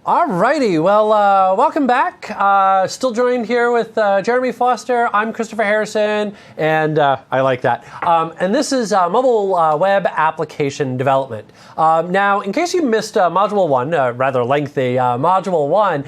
Alrighty, well, welcome back. Still joined here with Jeremy Foster. I'm Christopher Harrison, and I like that. And this is mobile web application development. Now, in case you missed Module 1, rather lengthy Module 1,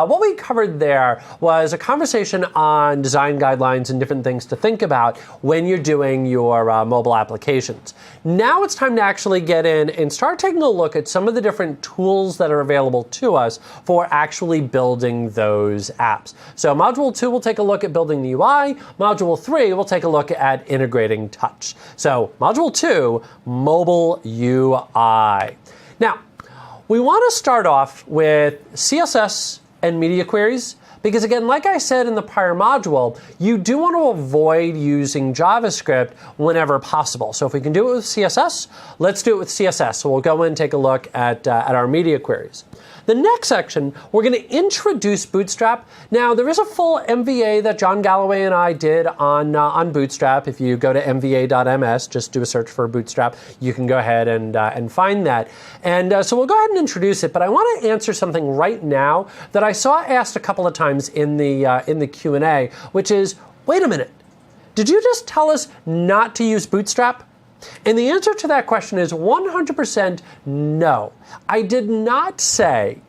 what we covered there was a conversation on design guidelines and different things to think about when you're doing your mobile applications. Now it's time to actually get in and start taking a look at some of the different tools that are available to us for actually building those apps. So Module 2 will take a look at building the UI. Module 3 will take a look at integrating touch. So Module 2, mobile UI. Now, we want to start off with CSS and media queries, because again, like I said in the prior module, you do want to avoid using JavaScript whenever possible. So if we can do it with CSS, let's do it with CSS. So we'll go in and take a look at our media queries. The next section, we're going to introduce Bootstrap. Now, there is a full MVA that John Galloway and I did on Bootstrap. If you go to mva.ms, just do a search for Bootstrap, you can go ahead and find that. And so we'll go ahead and introduce it, but I want to answer something right now that I saw asked a couple of times in the Q&A, which is, wait a minute, did you just tell us not to use Bootstrap? And the answer to that question is 100% no. I did not say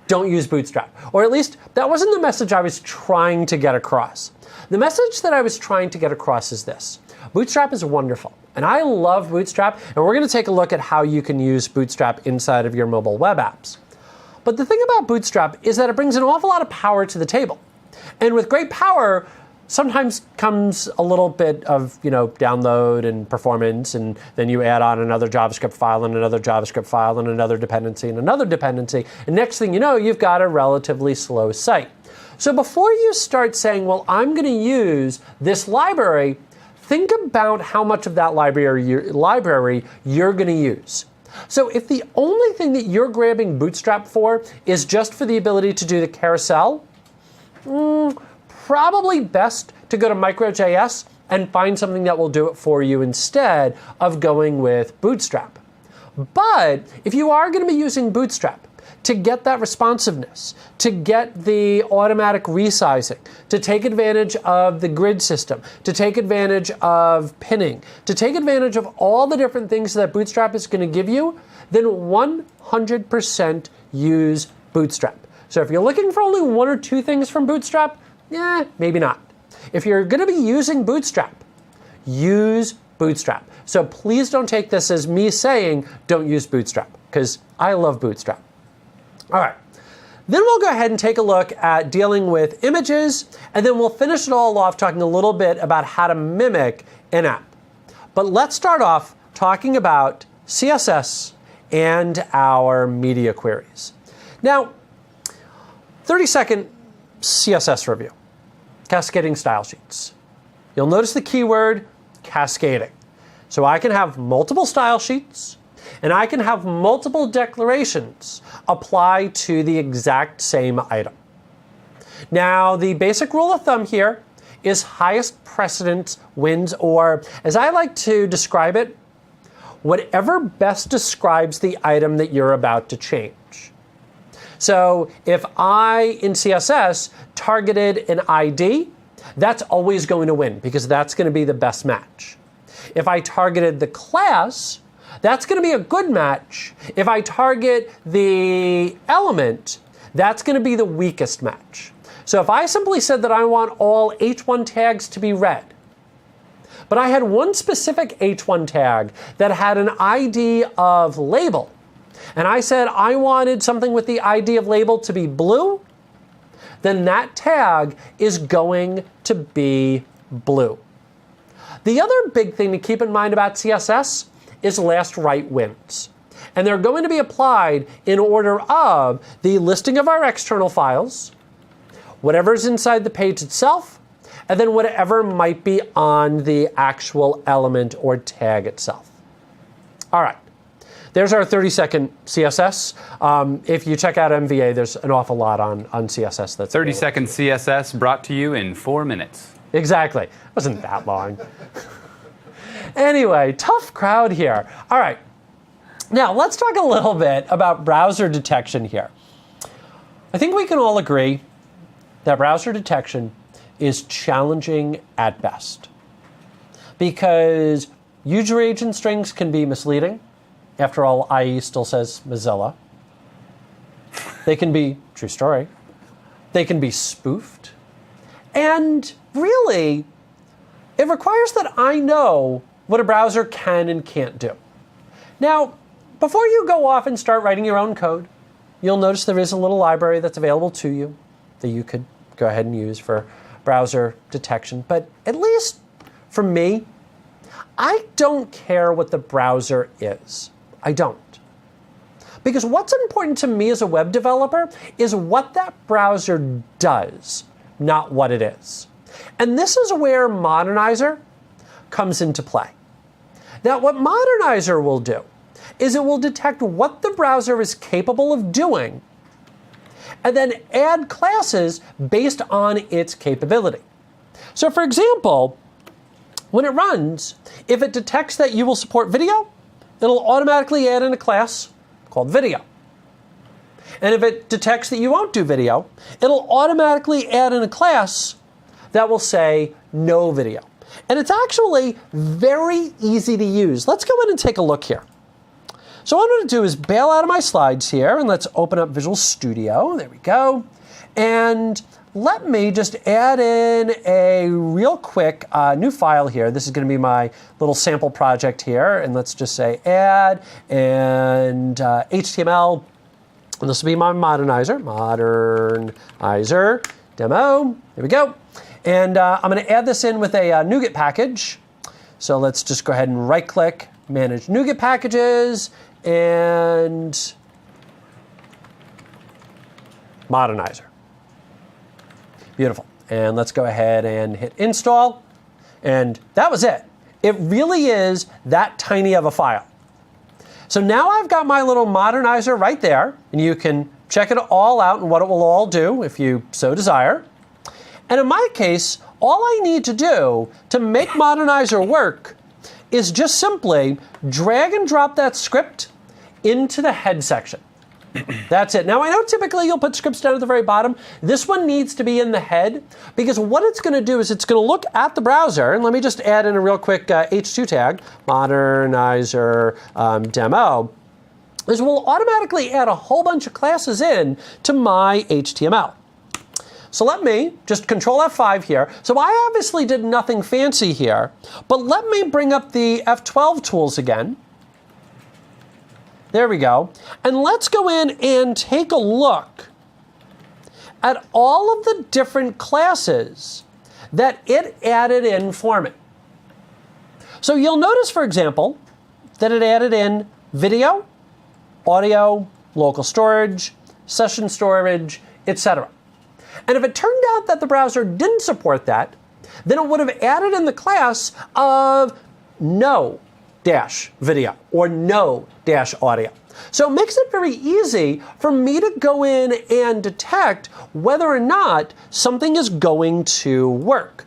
don't use Bootstrap, or at least that wasn't the message I was trying to get across. The message that I was trying to get across is this: Bootstrap is wonderful, and I love Bootstrap, and we're going to take a look at how you can use Bootstrap inside of your mobile web apps. But the thing about Bootstrap is that it brings an awful lot of power to the table. And with great power, sometimes comes a little bit of, download and performance, and then you add on another JavaScript file and another JavaScript file and another dependency and another dependency. And next thing you know, you've got a relatively slow site. So before you start saying, well, I'm going to use this library, think about how much of that library you're going to use. So if the only thing that you're grabbing Bootstrap for is just for the ability to do the carousel, probably best to go to Micro.js and find something that will do it for you instead of going with Bootstrap. But if you are going to be using Bootstrap to get that responsiveness, to get the automatic resizing, to take advantage of the grid system, to take advantage of pinning, to take advantage of all the different things that Bootstrap is going to give you, then 100% use Bootstrap. So if you're looking for only one or two things from Bootstrap, maybe not. If you're going to be using Bootstrap, use Bootstrap. So please don't take this as me saying don't use Bootstrap, because I love Bootstrap. All right. Then we'll go ahead and take a look at dealing with images, and then we'll finish it all off talking a little bit about how to mimic an app. But let's start off talking about CSS and our media queries. Now, 30-second CSS review. Cascading style sheets. You'll notice the keyword cascading. So I can have multiple style sheets, and I can have multiple declarations apply to the exact same item. Now, the basic rule of thumb here is highest precedence wins, or as I like to describe it, whatever best describes the item that you're about to change. So if I, in CSS, targeted an ID, that's always going to win because that's going to be the best match. If I targeted the class, that's going to be a good match. If I target the element, that's going to be the weakest match. So if I simply said that I want all H1 tags to be red, but I had one specific H1 tag that had an ID of label, and I said I wanted something with the ID of label to be blue, then that tag is going to be blue. The other big thing to keep in mind about CSS is last write wins. And they're going to be applied in order of the listing of our external files, whatever's inside the page itself, and then whatever might be on the actual element or tag itself. All right. There's our 30-second CSS. If you check out MVA, there's an awful lot on CSS. That's 30-second CSS brought to you in 4 minutes. Exactly. It wasn't that long. Anyway, tough crowd here. All right. Now, let's talk a little bit about browser detection here. I think we can all agree that browser detection is challenging at best, because user agent strings can be misleading. After all, IE still says Mozilla. They can be, true story, they can be spoofed. And really, it requires that I know what a browser can and can't do. Now, before you go off and start writing your own code, you'll notice there is a little library that's available to you that you could go ahead and use for browser detection. But at least for me, I don't care what the browser is. I don't. Because what's important to me as a web developer is what that browser does, not what it is. And this is where Modernizer comes into play. Now, what Modernizer will do is it will detect what the browser is capable of doing and then add classes based on its capability. So for example, when it runs, if it detects that you will support video, it'll automatically add in a class called video. And if it detects that you won't do video, it'll automatically add in a class that will say no video. And it's actually very easy to use. Let's go in and take a look here. So what I'm going to do is bail out of my slides here, and let's open up Visual Studio. There we go. And let me just add in a real quick new file here. This is going to be my little sample project here. And let's just say add and HTML. And this will be my Modernizer. Modernizer demo. There we go. And I'm going to add this in with a NuGet package. So let's just go ahead and right-click, manage NuGet packages, and Modernizer. Beautiful. And let's go ahead and hit install. And that was it. It really is that tiny of a file. So now I've got my little Modernizer right there, and you can check it all out and what it will all do if you so desire. And in my case, all I need to do to make Modernizer work is just simply drag and drop that script into the head section. That's it. Now, I know typically you'll put scripts down at the very bottom. This one needs to be in the head, because what it's going to do is it's going to look at the browser. And let me just add in a real quick H2 tag, Modernizer demo. This will automatically add a whole bunch of classes in to my HTML. So let me just Control F5 here. So I obviously did nothing fancy here, but let me bring up the F12 tools again. There we go. And let's go in and take a look at all of the different classes that it added in for me. So you'll notice, for example, that it added in video, audio, local storage, session storage, etc. And if it turned out that the browser didn't support that, then it would have added in the class of no-video or no-audio. So it makes it very easy for me to go in and detect whether or not something is going to work.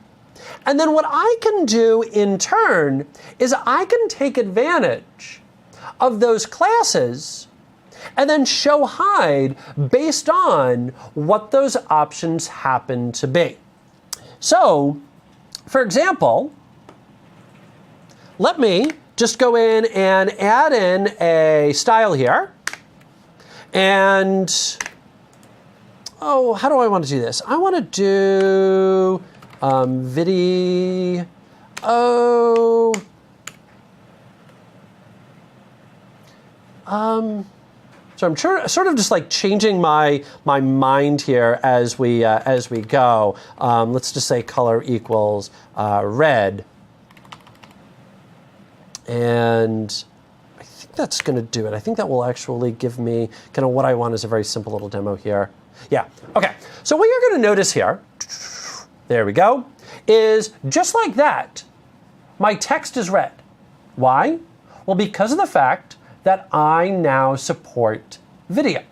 And then what I can do in turn is I can take advantage of those classes and then show hide based on what those options happen to be. So, for example, let me just go in and add in a style here. And, oh, how do I want to do this? I want to do video. So I'm sort of just like changing my mind here as we go. Let's just say color equals red. And I think that's going to do it. I think that will actually give me kind of what I want as a very simple little demo here. Yeah, okay. So what you're going to notice here, there we go, is just like that, my text is red. Why? Well, because of the fact that I now support video.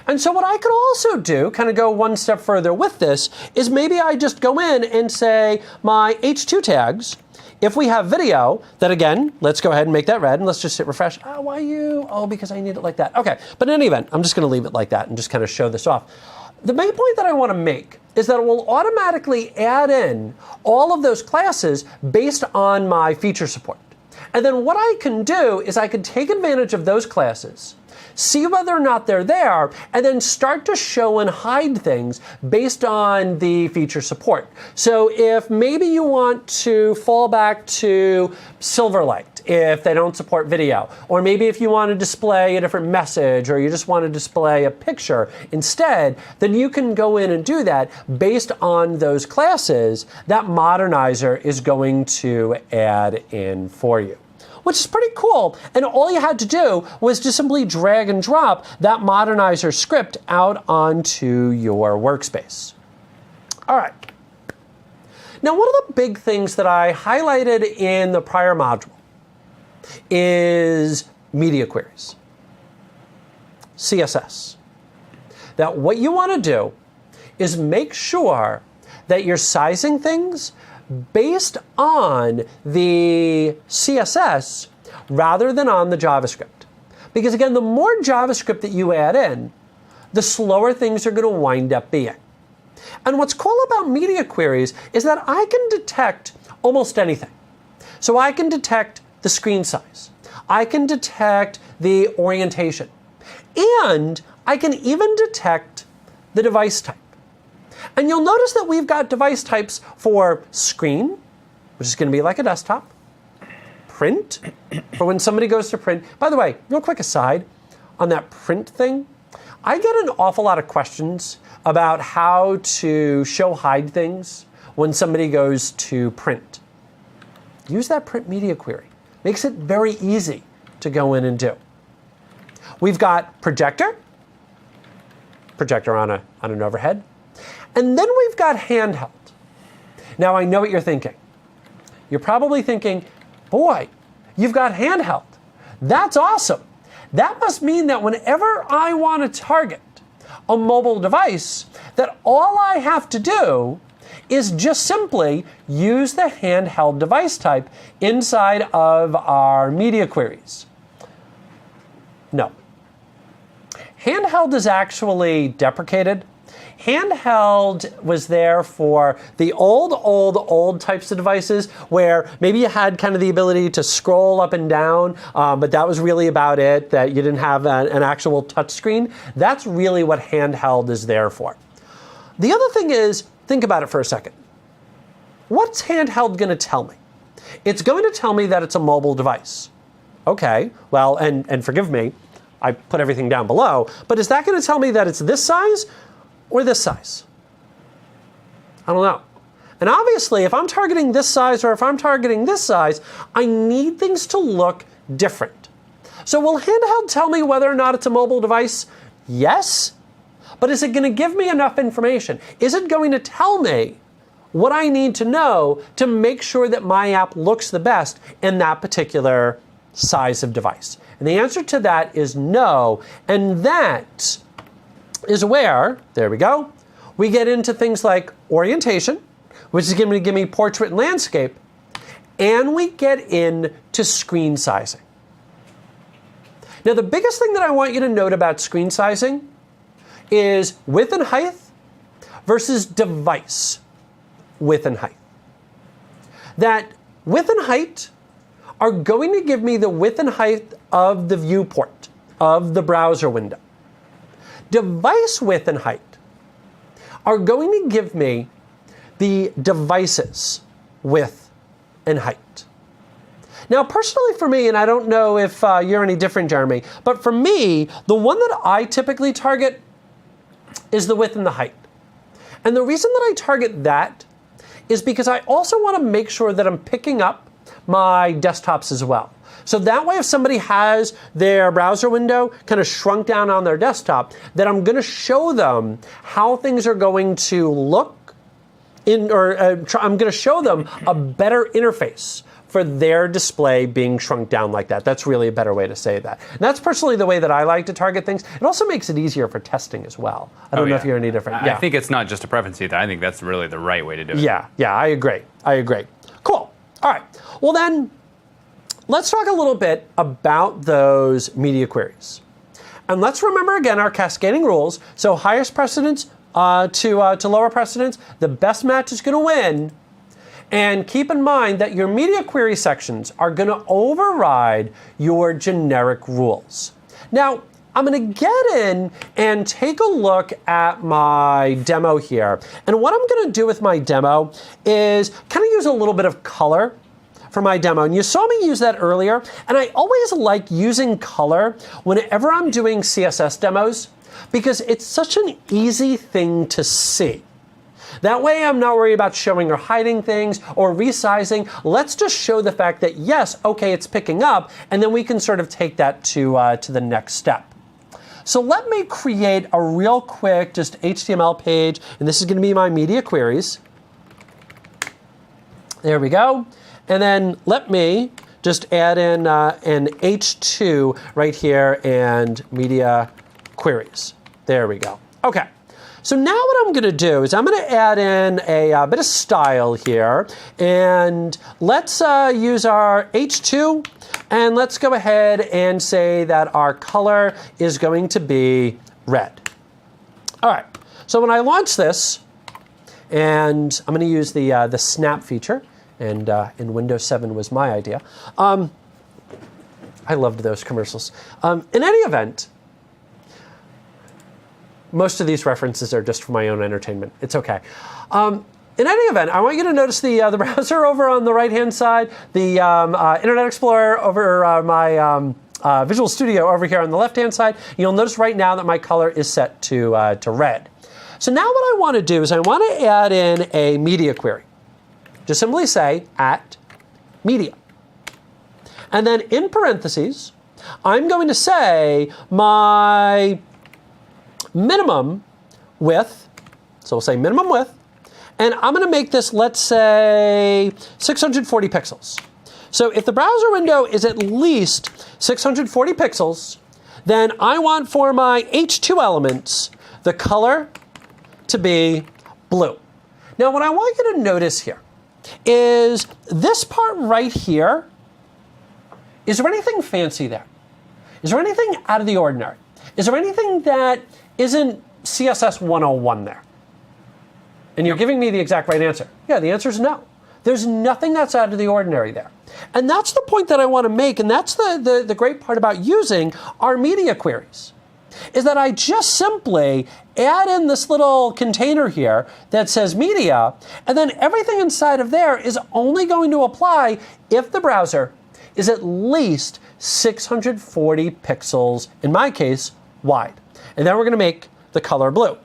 And so what I could also do, kind of go one step further with this, is maybe I just go in and say my H2 tags if we have video, then again, let's go ahead and make that red, and let's just hit refresh. Why you? Oh, because I need it like that. Okay, but in any event, I'm just going to leave it like that and just kind of show this off. The main point that I want to make is that it will automatically add in all of those classes based on my feature support. And then what I can do is I can take advantage of those classes, see whether or not they're there, and then start to show and hide things based on the feature support. So if maybe you want to fall back to Silverlight if they don't support video, or maybe if you want to display a different message, or you just want to display a picture instead, then you can go in and do that based on those classes that Modernizer is going to add in for you, which is pretty cool. And all you had to do was to simply drag and drop that Modernizer script out onto your workspace. All right. Now, one of the big things that I highlighted in the prior module is media queries, CSS. That what you want to do is make sure that you're sizing things based on the CSS rather than on the JavaScript. Because again, the more JavaScript that you add in, the slower things are going to wind up being. And what's cool about media queries is that I can detect almost anything. So I can detect the screen size. I can detect the orientation. And I can even detect the device type. And you'll notice that we've got device types for screen, which is going to be like a desktop, print, for when somebody goes to print. By the way, real quick aside, on that print thing, I get an awful lot of questions about how to show hide things when somebody goes to print. Use that print media query. Makes it very easy to go in and do. We've got projector on an overhead. And then we've got handheld. Now, I know what you're thinking. You're probably thinking, boy, you've got handheld. That's awesome. That must mean that whenever I want to target a mobile device, that all I have to do is just simply use the handheld device type inside of our media queries. No. Handheld is actually deprecated. Handheld was there for the old types of devices where maybe you had kind of the ability to scroll up and down, but that was really about it, that you didn't have an actual touch screen. That's really what handheld is there for. The other thing is, think about it for a second. What's handheld going to tell me? It's going to tell me that it's a mobile device. Okay, well, and forgive me, I put everything down below, but is that going to tell me that it's this size or this size? I don't know. And obviously, if I'm targeting this size or if I'm targeting this size, I need things to look different. So will handheld tell me whether or not it's a mobile device? Yes. But is it going to give me enough information? Is it going to tell me what I need to know to make sure that my app looks the best in that particular size of device? And the answer to that is no. And that is where, there we go, we get into things like orientation, which is going to give me portrait and landscape, and we get into screen sizing. Now, the biggest thing that I want you to note about screen sizing is width and height versus device width and height. That width and height are going to give me the width and height of the viewport of the browser window. Device width and height are going to give me the device's width and height. Now, personally for me, and I don't know if you're any different, Jeremy, but for me, the one that I typically target is the width and the height. And the reason that I target that is because I also want to make sure that I'm picking up my desktops as well. So that way, if somebody has their browser window kind of shrunk down on their desktop, that I'm going to show them how things are going to look I'm going to show them a better interface for their display being shrunk down like that. That's really a better way to say that. And that's personally the way that I like to target things. It also makes it easier for testing as well. I don't know if you're any different. I think it's not just a preference either. I think that's really the right way to do it. Yeah, I agree. Cool. All right, well then, let's talk a little bit about those media queries. And let's remember again our cascading rules. So highest precedence to lower precedence, the best match is going to win. And keep in mind that your media query sections are going to override your generic rules. Now, I'm going to get in and take a look at my demo here. And what I'm going to do with my demo is kind of use a little bit of color for my demo. And you saw me use that earlier. And I always like using color whenever I'm doing CSS demos because it's such an easy thing to see. That way I'm not worried about showing or hiding things or resizing. Let's just show the fact that yes, okay, it's picking up, and then we can sort of take that to the next step. So let me create a real quick just HTML page, and this is going to be my media queries. There we go. And then let me just add in an H2 right here and media queries. There we go. Okay. So now what I'm going to do is I'm going to add in a bit of style here, and let's use our H2, and let's go ahead and say that our color is going to be red. All right, so when I launch this, and I'm going to use the snap feature, and in Windows 7 was my idea. I loved those commercials. In any event, most of these references are just for my own entertainment. It's okay. In any event, I want you to notice the browser over on the right-hand side, the Internet Explorer over my Visual Studio over here on the left-hand side. You'll notice right now that my color is set to red. So now what I want to do is I want to add in a media query. Just simply say @media. And then in parentheses, I'm going to say my minimum width, so we'll say minimum width, and I'm going to make this, let's say, 640 pixels. So if the browser window is at least 640 pixels, then I want for my H2 elements the color to be blue. Now what I want you to notice here is this part right here. Is there anything fancy there? Is there anything out of the ordinary? Is there anything that isn't CSS 101 there? And you're giving me the exact right answer. Yeah, the answer is no. There's nothing that's out of the ordinary there. And that's the point that I want to make, and that's the great part about using our media queries, is that I just simply add in this little container here that says media, and then everything inside of there is only going to apply if the browser is at least 640 pixels, in my case, wide. And then we're going to make the color blue.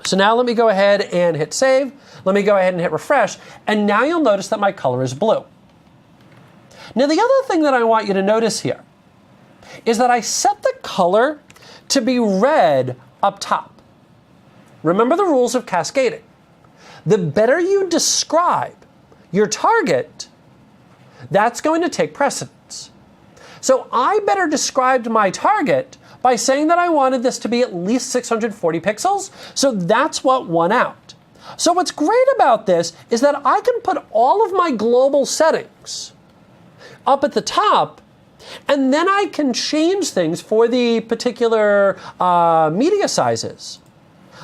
So now let me go ahead and hit save. Let me go ahead and hit refresh. And now you'll notice that my color is blue. Now the other thing that I want you to notice here is that I set the color to be red up top. Remember the rules of cascading. The better you describe your target, that's going to take precedence. So I better described my target by saying that I wanted this to be at least 640 pixels, so that's what won out. So what's great about this is that I can put all of my global settings up at the top, and then I can change things for the particular media sizes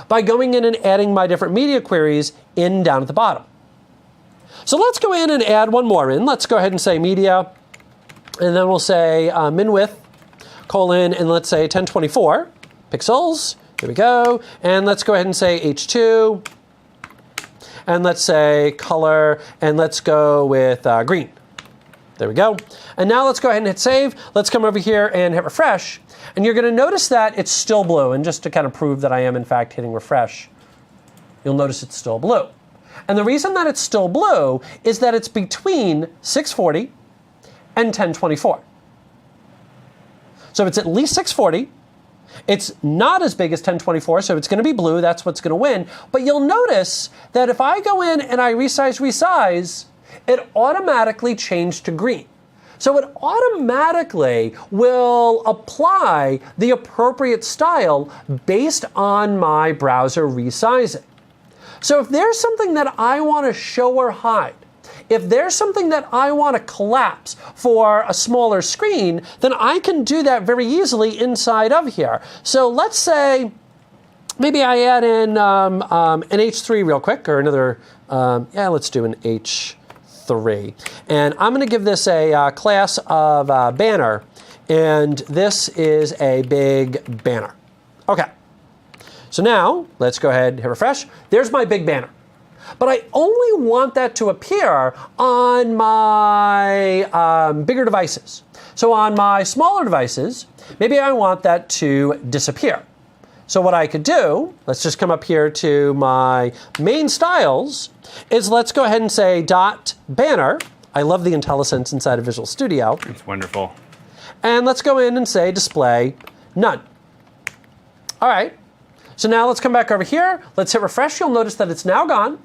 by going in and adding my different media queries in down at the bottom. So let's go in and add one more in. Let's go ahead and say media, and then we'll say min width, colon, and let's say 1024 pixels. There we go. And let's go ahead and say H2. And let's say color, and let's go with green. There we go. And now let's go ahead and hit save. Let's come over here and hit refresh. And you're going to notice that it's still blue. And just to kind of prove that I am, in fact, hitting refresh, you'll notice it's still blue. And the reason that it's still blue is that it's between 640 and 1024. So it's at least 640. It's not as big as 1024, so it's going to be blue. That's what's going to win. But you'll notice that if I go in and I resize, it automatically changed to green. So it automatically will apply the appropriate style based on my browser resizing. So if there's something that I want to show or hide, If there's something that I want to collapse for a smaller screen, then I can do that very easily inside of here. So let's say maybe I add in an H3 real quick, or another, yeah, let's do an H3. And I'm going to give this a class of banner, and this is a big banner. Okay, so now let's go ahead and hit refresh. There's my big banner. But I only want that to appear on my bigger devices. So on my smaller devices, maybe I want that to disappear. So what I could do, let's just come up here to my main styles, is let's go ahead and say dot banner. I love the IntelliSense inside of Visual Studio. It's wonderful. And let's go in and say display none. All right, so now let's come back over here. Let's hit refresh. You'll notice that it's now gone.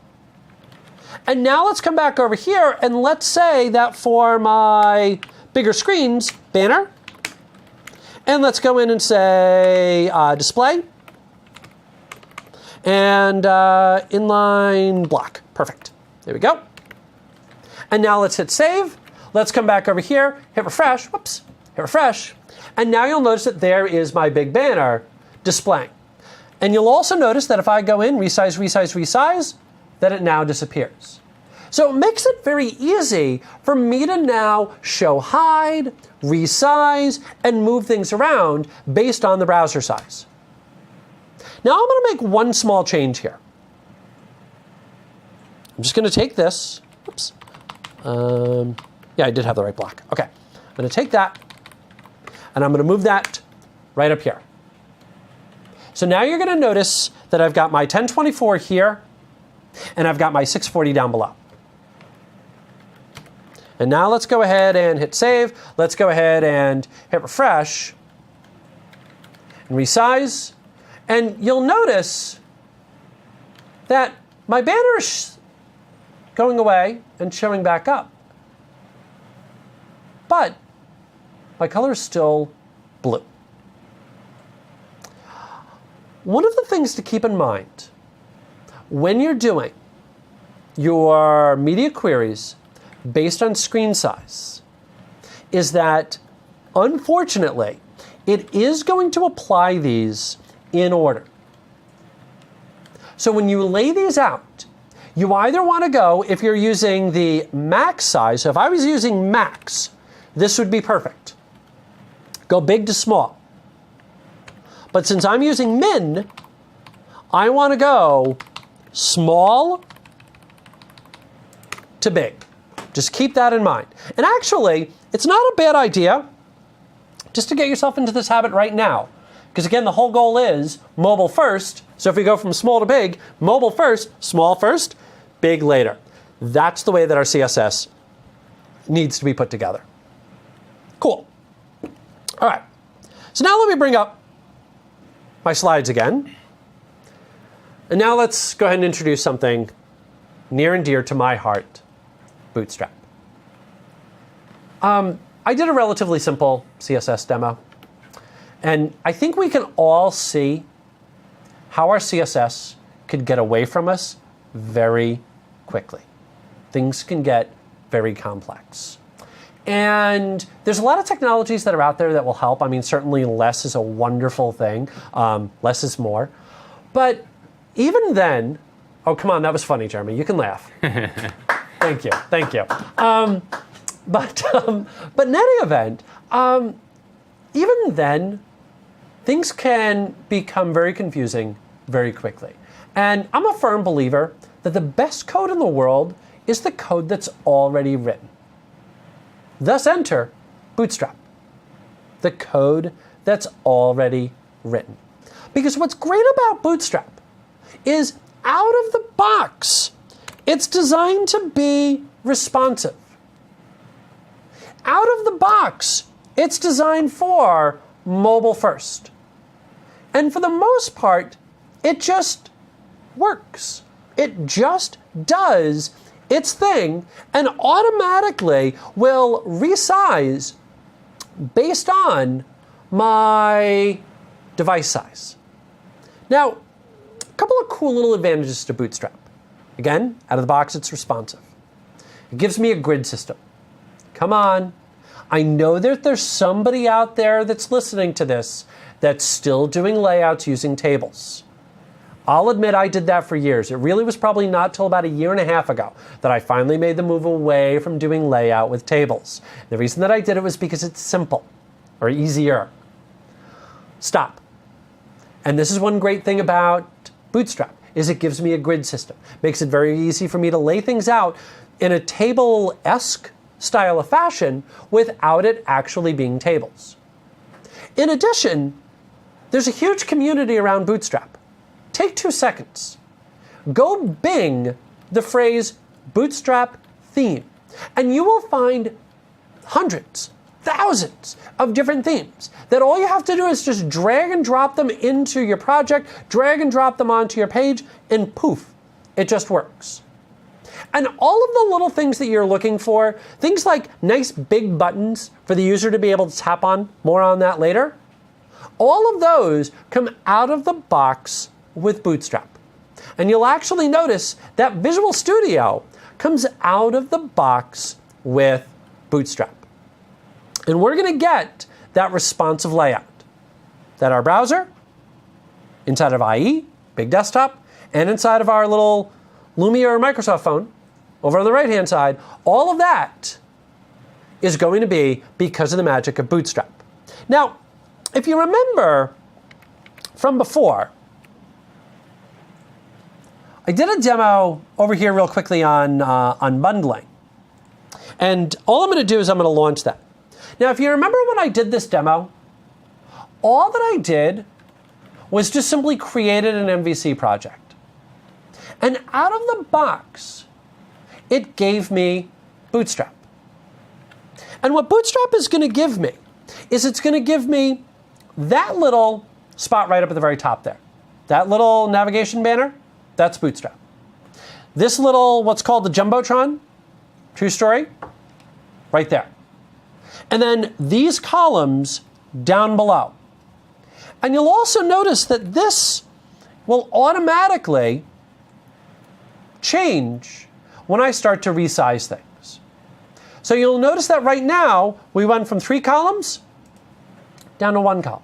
And now let's come back over here and let's say that for my bigger screens, banner. And let's go in and say display. And inline block. Perfect. There we go. And now let's hit save. Let's come back over here, hit refresh. Whoops. Hit refresh. And now you'll notice that there is my big banner displaying. And you'll also notice that if I go in, resize, resize, resize, that it now disappears. So it makes it very easy for me to now show hide, resize, and move things around based on the browser size. Now I'm going to make one small change here. I'm just going to take this. Oops. Yeah, I did have the right block. Okay. I'm going to take that, and I'm going to move that right up here. So now you're going to notice that I've got my 1024 here, and I've got my 640 down below. And now let's go ahead and hit save. Let's go ahead and hit refresh and resize. And you'll notice that my banner is going away and showing back up. But my color is still blue. One of the things to keep in mind when you're doing your media queries based on screen size is that, unfortunately, it is going to apply these in order. So when you lay these out, you either want to go, if you're using the max size, so if I was using max, this would be perfect. Go big to small. But since I'm using min, I want to go small to big. Just keep that in mind. And actually, it's not a bad idea just to get yourself into this habit right now. Because again, the whole goal is mobile first. So if we go from small to big, mobile first, small first, big later. That's the way that our CSS needs to be put together. Cool. All right. So now let me bring up my slides again. And now let's go ahead and introduce something near and dear to my heart, Bootstrap. I did a relatively simple CSS demo. And I think we can all see how our CSS could get away from us very quickly. Things can get very complex. And there's a lot of technologies that are out there that will help. I mean, certainly less is a wonderful thing. Less is more. But even then, oh, come on, that was funny, Jeremy. You can laugh. Thank you, thank you. But in any event, even then, things can become very confusing very quickly. And I'm a firm believer that the best code in the world is the code that's already written. Thus enter Bootstrap, the code that's already written. Because what's great about Bootstrap is out of the box, it's designed to be responsive. Out of the box, it's designed for mobile first. And for the most part, it just works. It just does its thing and automatically will resize based on my device size. Now, a couple of cool little advantages to Bootstrap. Again, out of the box, it's responsive. It gives me a grid system. Come on. I know that there's somebody out there that's listening to this that's still doing layouts using tables. I'll admit I did that for years. It really was probably not till about a year and a half ago that I finally made the move away from doing layout with tables. The reason that I did it was because it's simple or easier. Stop. And this is one great thing about Bootstrap is it gives me a grid system. Makes it very easy for me to lay things out in a table-esque style of fashion without it actually being tables. In addition, there's a huge community around Bootstrap. Take 2 seconds. Go Bing the phrase Bootstrap theme, and you will find hundreds, thousands of different themes that all you have to do is just drag and drop them into your project, drag and drop them onto your page, and poof, it just works. And all of the little things that you're looking for, things like nice big buttons for the user to be able to tap on, more on that later, all of those come out of the box with Bootstrap. And you'll actually notice that Visual Studio comes out of the box with Bootstrap. And we're going to get that responsive layout that our browser, inside of IE, big desktop, and inside of our little Lumia or Microsoft phone, over on the right-hand side, all of that is going to be because of the magic of Bootstrap. Now, if you remember from before, I did a demo over here real quickly on bundling. And all I'm going to do is I'm going to launch that. Now, if you remember when I did this demo, all that I did was just simply created an MVC project. And out of the box, it gave me Bootstrap. And what Bootstrap is going to give me is it's going to give me that little spot right up at the very top there. That little navigation banner, that's Bootstrap. This little, what's called the Jumbotron, true story, right there. And then these columns down below. And you'll also notice that this will automatically change when I start to resize things. So you'll notice that right now, we went from 3 columns down to 1 column.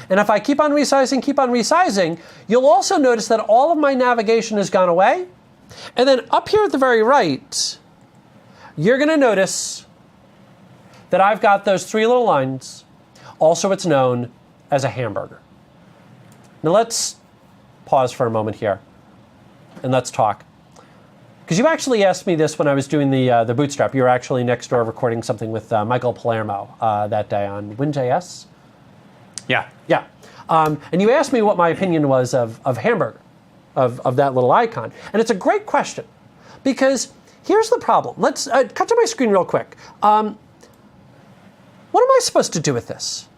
And if I keep on resizing, you'll also notice that all of my navigation has gone away. And then up here at the very right, you're going to notice that I've got those 3 little lines. Also, it's known as a hamburger. Now let's pause for a moment here and let's talk. Because you actually asked me this when I was doing the Bootstrap. You were actually next door recording something with Michael Palermo that day on WinJS. Yeah. Yeah. And you asked me what my opinion was of hamburger, of that little icon. And it's a great question because here's the problem. Let's cut to my screen real quick. What am I supposed to do with this?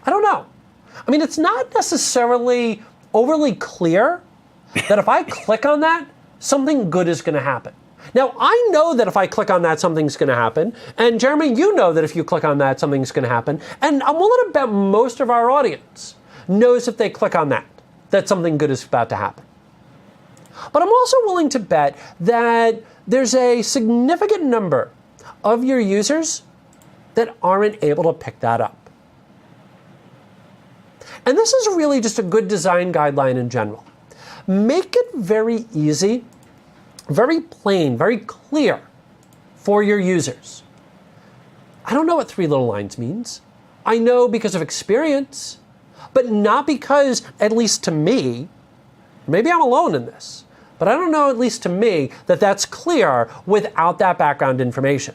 I don't know. I mean, it's not necessarily overly clear that if I click on that, something good is going to happen. Now, I know that if I click on that, something's going to happen. And Jeremy, you know that if you click on that, something's going to happen. And I'm willing to bet most of our audience knows if they click on that something good is about to happen. But I'm also willing to bet that there's a significant number of your users that aren't able to pick that up. And this is really just a good design guideline in general. Make it very easy, very plain, very clear for your users. I don't know what 3 little lines means. I know because of experience, but not because, at least to me, maybe I'm alone in this, but I don't know, at least to me, that that's clear without that background information.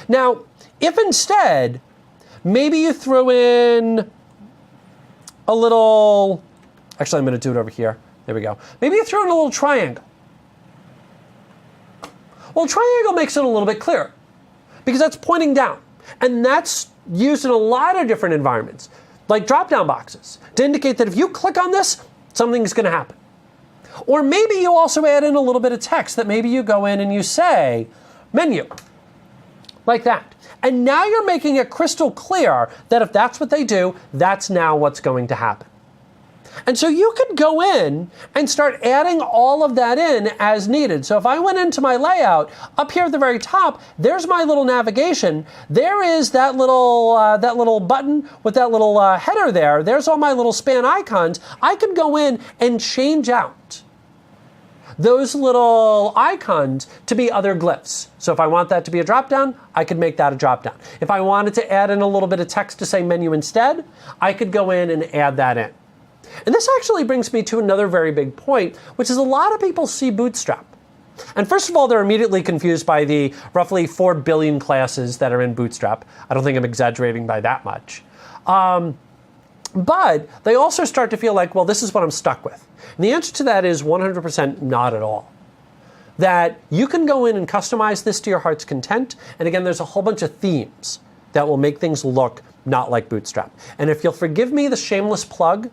Now, if instead, maybe you throw in a little, actually I'm going to do it over here. There we go. Maybe you throw in a little triangle. Well, triangle makes it a little bit clearer because that's pointing down. And that's used in a lot of different environments, like drop-down boxes, to indicate that if you click on this, something's going to happen. Or maybe you also add in a little bit of text that maybe you go in and you say, menu, like that. And now you're making it crystal clear that if that's what they do, that's now what's going to happen. And so you could go in and start adding all of that in as needed. So if I went into my layout, up here at the very top, there's my little navigation. There is that little button with that little header there. There's all my little span icons. I could go in and change out those little icons to be other glyphs. So if I want that to be a dropdown, I could make that a dropdown. If I wanted to add in a little bit of text to say menu instead, I could go in and add that in. And this actually brings me to another very big point, which is a lot of people see Bootstrap. And first of all, they're immediately confused by the roughly 4 billion classes that are in Bootstrap. I don't think I'm exaggerating by that much. But they also start to feel like, well, this is what I'm stuck with. And the answer to that is 100% not at all. That you can go in and customize this to your heart's content. And again, there's a whole bunch of themes that will make things look not like Bootstrap. And if you'll forgive me the shameless plug,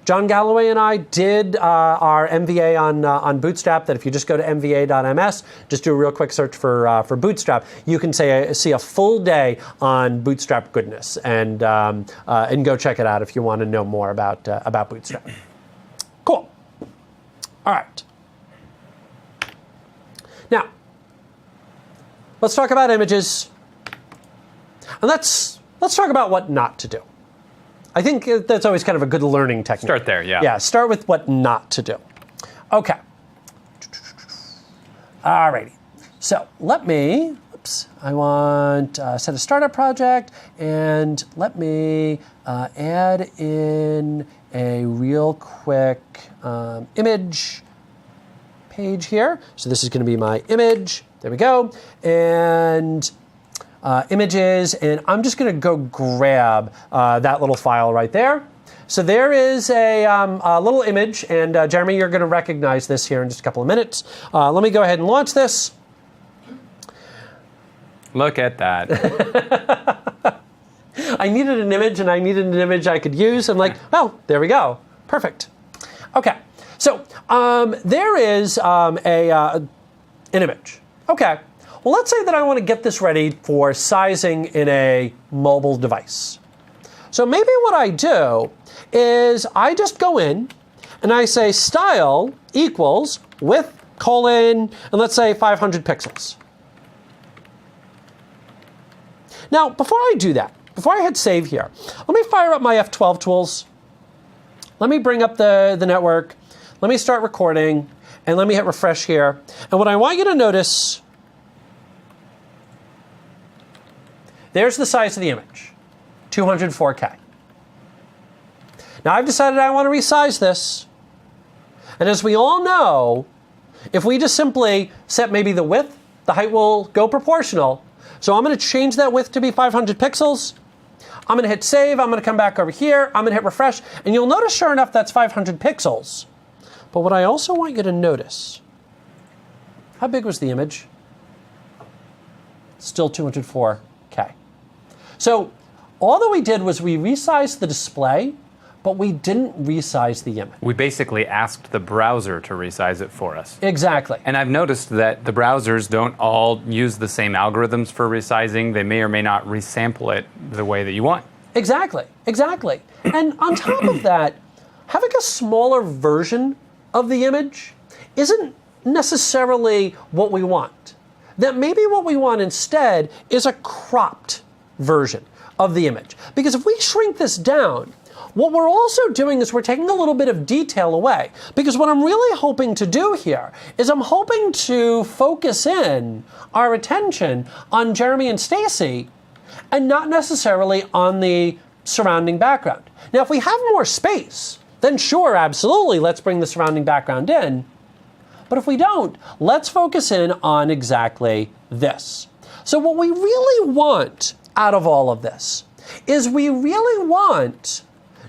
John Galloway and I did our MVA on Bootstrap, that if you just go to mva.ms, just do a real quick search for Bootstrap, you can see a full day on Bootstrap goodness, and go check it out if you want to know more about Bootstrap. Cool. All right. Now, let's talk about images, and let's talk about what not to do. I think that's always kind of a good learning technique. Start there, yeah. Yeah, start with what not to do. Okay. Alrighty. So let me, I want set a startup project, and let me add in a real quick image page here. So this is going to be my image. There we go. And images, and I'm just going to go grab that little file right there. So there is a little image, and Jeremy, you're going to recognize this here in just a couple of minutes. Let me go ahead and launch this. Look at that. I needed an image, and I needed an image I could use. I'm like, oh, there we go. Perfect. Okay, so there is an image. Okay. Well, let's say that I want to get this ready for sizing in a mobile device. So maybe what I do is I just go in and I say style equals width, and let's say 500 pixels. Now, before I do that, before I hit save here, let me fire up my F12 tools. Let me bring up the network. Let me start recording, and let me hit refresh here. And what I want you to notice, there's the size of the image, 204K. Now I've decided I want to resize this. And as we all know, if we just simply set maybe the width, the height will go proportional. So I'm going to change that width to be 500 pixels. I'm going to hit save. I'm going to come back over here. I'm going to hit refresh. And you'll notice, sure enough, that's 500 pixels. But what I also want you to notice, how big was the image? Still 204K. So all that we did was we resized the display, but we didn't resize the image. We basically asked the browser to resize it for us. Exactly. And I've noticed that the browsers don't all use the same algorithms for resizing. They may or may not resample it the way that you want. Exactly. And on top of that, having a smaller version of the image isn't necessarily what we want. That maybe what we want instead is a cropped version of the image. Because if we shrink this down, what we're also doing is we're taking a little bit of detail away. Because what I'm really hoping to do here is I'm hoping to focus in our attention on Jeremy and Stacy and not necessarily on the surrounding background. Now, if we have more space, then sure, absolutely, let's bring the surrounding background in. But if we don't, let's focus in on exactly this. So what we really want out of all of this is we really want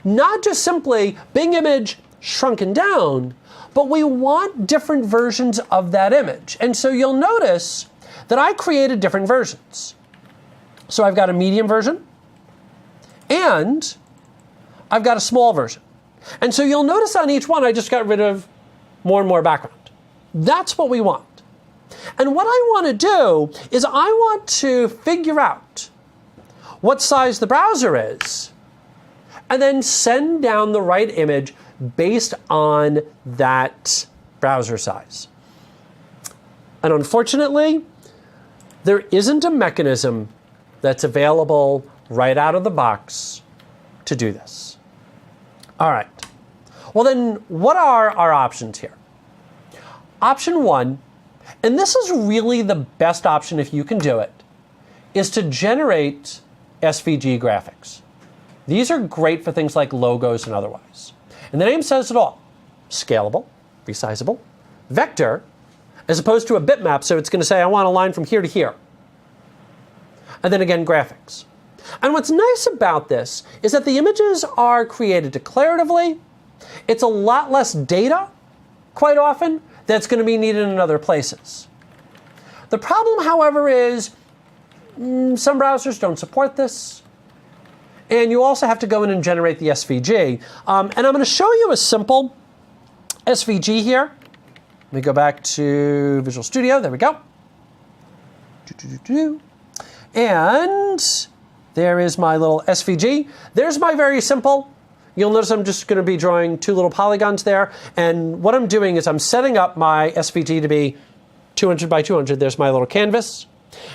not just simply big image shrunken down, but we want different versions of that image. And so you'll notice that I created different versions. So I've got a medium version and I've got a small version. And so you'll notice on each one I just got rid of more and more background. That's what we want. And what I want to do is I want to figure out what size the browser is. and then send down the right image based on that browser size. And unfortunately, there isn't a mechanism that's available right out of the box to do this. All right. Well, then what are our options here? Option one, and this is really the best option if you can do it, is to generate SVG graphics. These are great for things like logos and otherwise. And the name says it all. Scalable, resizable, vector, as opposed to a bitmap, so it's going to say, I want a line from here to here. And then again, graphics. And what's nice about this is that the images are created declaratively. It's a lot less data, quite often, that's going to be needed in other places. The problem, however, is some browsers don't support this. And you also have to go in and generate the SVG. And I'm going to show you a simple SVG here. Let me go back to Visual Studio. There we go. And there is my little SVG. There's my very simple. You'll notice I'm just going to be drawing two little polygons there. And what I'm doing is I'm setting up my SVG to be 200 by 200. There's my little canvas.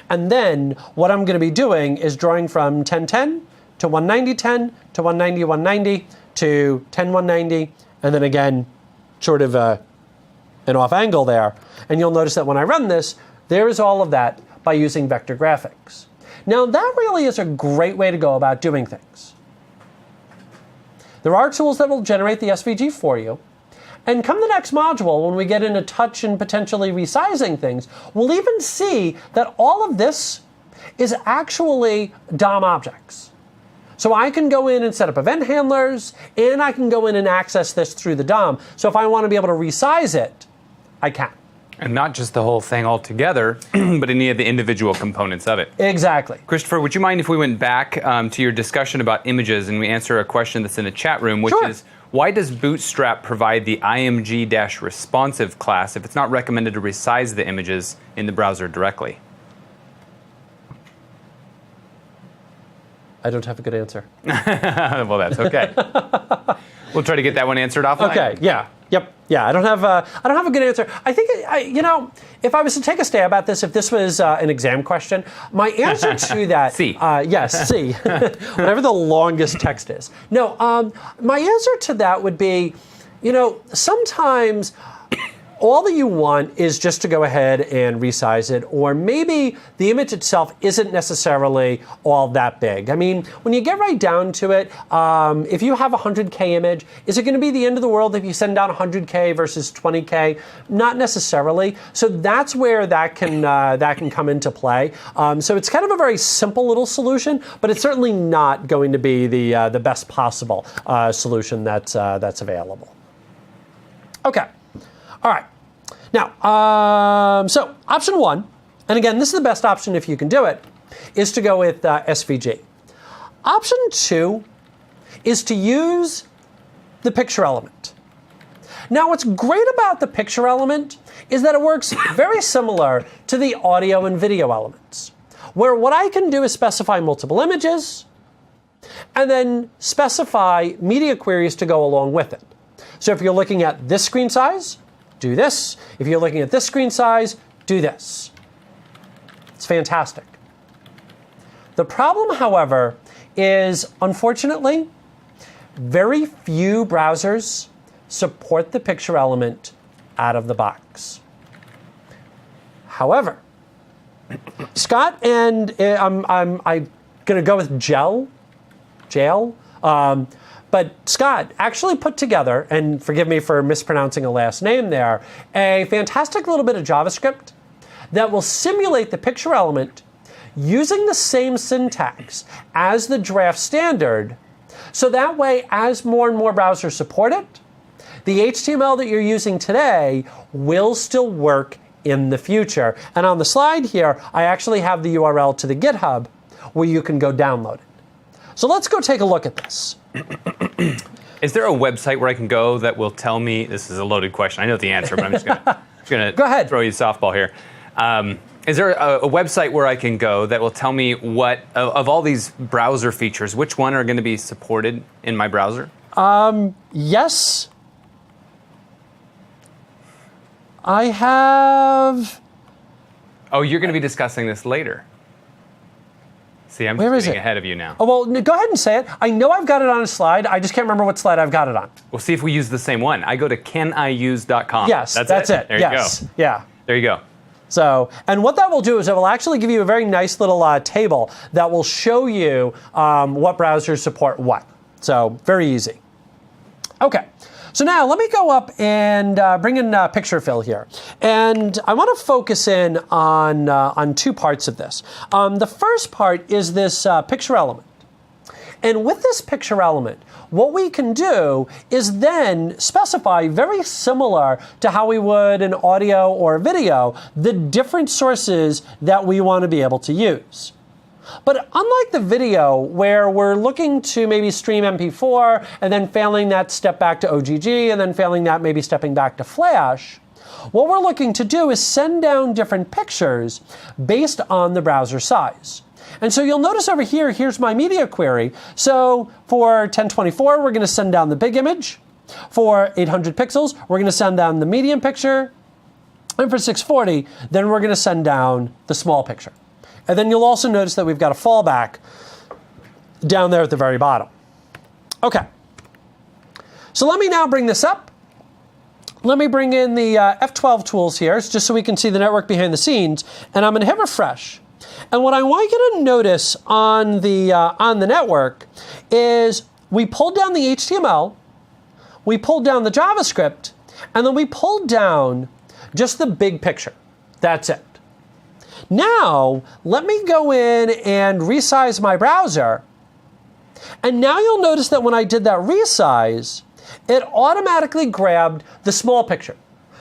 And then what I'm going to be doing is drawing from 1010 to 19010 to 190 190 to 10 190, and then again, sort of an off angle there. And you'll notice that when I run this, there is all of that by using vector graphics. Now that really is a great way to go about doing things. There are tools that will generate the SVG for you. And come the next module, when we get into touch and potentially resizing things, we'll even see that all of this is actually DOM objects. So I can go in and set up event handlers, and I can go in and access this through the DOM. So if I want to be able to resize it, I can. And not just the whole thing altogether, but any of the individual components of it. Exactly. Christopher, would you mind if we went back to your discussion about images and we answer a question that's in the chat room, which Sure. is, why does Bootstrap provide the img-responsive class if it's not recommended to resize the images in the browser directly? I don't have a good answer. Well, that's okay. We'll try to get that one answered offline. Okay, yeah. Yep. Yeah, I don't have a good answer. I think, if I was to take a stab at this, if this was an exam question, my answer to that... C. Yes, C. Whatever the longest text is. No, my answer to that would be, sometimes all that you want is just to go ahead and resize it, or maybe the image itself isn't necessarily all that big. I mean, when you get right down to it, if you have a 100K image, is it going to be the end of the world if you send down 100K versus 20K? Not necessarily. So that's where that can come into play. So it's kind of a very simple little solution, but it's certainly not going to be the best possible solution that's available. Okay. All right. Now, so option one, and again, this is the best option if you can do it, is to go with SVG. Option two is to use the picture element. Now, what's great about the picture element is that it works very similar to the audio and video elements, where what I can do is specify multiple images and then specify media queries to go along with it. So if you're looking at this screen size, do this. If you're looking at this screen size, do this. It's fantastic. The problem, however, is unfortunately, very few browsers support the picture element out of the box. However, Scott and I'm going to go with Jail. But Scott actually put together, and forgive me for mispronouncing a last name there, a fantastic little bit of JavaScript that will simulate the picture element using the same syntax as the draft standard. So that way, as more and more browsers support it, the HTML that you're using today will still work in the future. And on the slide here, I actually have the URL to the GitHub where you can go download it. So let's go take a look at this. Is there a website where I can go that will tell me, this is a loaded question, I know the answer, but I'm just going to Go ahead. throw you a softball here. Is there a website where I can go that will tell me what, of all these browser features, which one are going to be supported in my browser? Yes. I have... Oh, you're going to be discussing this later. See, I'm Where is getting it? ahead of you now. Oh, well, go ahead and say it. I know I've got it on a slide. I just can't remember what slide I've got it on. We'll see if we use the same one. I go to caniuse.com. Yes, that's it. There yes. you go. Yeah. There you go. So, and what that will do is it will actually give you a very nice little table that will show you what browsers support what. So, very easy. Okay. So now let me go up and bring in picture fill here. And I want to focus in on two parts of this. The first part is this picture element. And with this picture element, what we can do is then specify, very similar to how we would in audio or video, the different sources that we want to be able to use. But unlike the video, where we're looking to maybe stream MP4 and then failing that, step back to OGG, and then failing that, maybe stepping back to Flash, what we're looking to do is send down different pictures based on the browser size. And so you'll notice over here, here's my media query. So for 1024, we're going to send down the big image. For 800 pixels, we're going to send down the medium picture. And for 640, then we're going to send down the small picture. And then you'll also notice that we've got a fallback down there at the very bottom. Okay. So let me now bring this up. Let me bring in the F12 tools here, just so we can see the network behind the scenes. And I'm going to hit refresh. And what I want you to notice on the network is we pulled down the HTML, we pulled down the JavaScript, and then we pulled down just the big picture. That's it. Now, let me go in and resize my browser. And now you'll notice that when I did that resize, it automatically grabbed the small picture.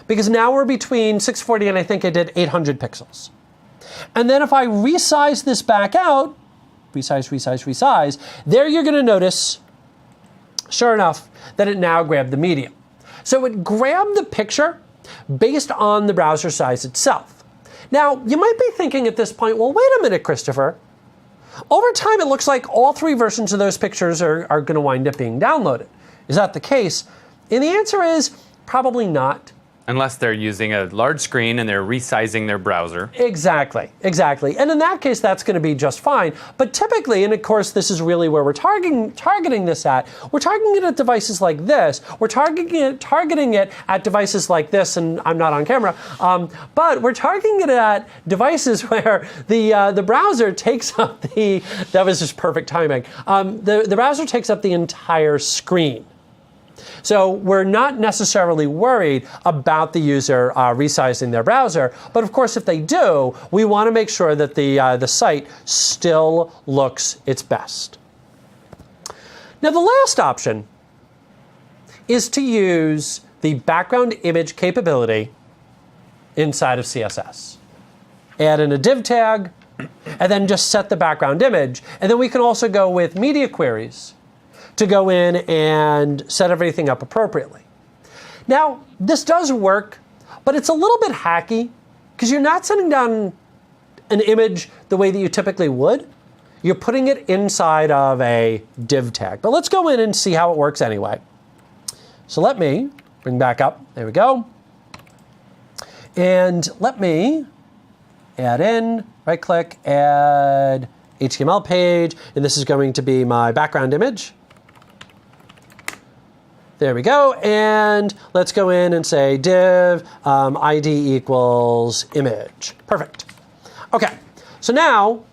Because now we're between 640 and I think I did 800 pixels. And then if I resize this back out, resize, there you're going to notice, sure enough, that it now grabbed the medium. So it grabbed the picture based on the browser size itself. Now, you might be thinking at this point, well, wait a minute, Christopher. Over time, it looks like all three versions of those pictures are going to wind up being downloaded. Is that the case? And the answer is probably not. Unless they're using a large screen and they're resizing their browser. Exactly. And in that case, that's going to be just fine. But typically, and of course, this is really where we're targeting this at, we're targeting it at devices like this. We're targeting it at devices like this, and I'm not on camera, but we're targeting it at devices where the browser takes up that was just perfect timing. The browser takes up the entire screen. So we're not necessarily worried about the user resizing their browser, but of course if they do, we want to make sure that the site still looks its best. Now the last option is to use the background image capability inside of CSS. Add in a div tag, and then just set the background image, and then we can also go with media queries to go in and set everything up appropriately. Now, this does work, but it's a little bit hacky because you're not sending down an image the way that you typically would. You're putting it inside of a div tag. But let's go in and see how it works anyway. So let me bring back up. There we go. And let me add in, right click, add HTML page, and this is going to be my background image. There we go, and let's go in and say div ID equals image. Perfect. Okay, so now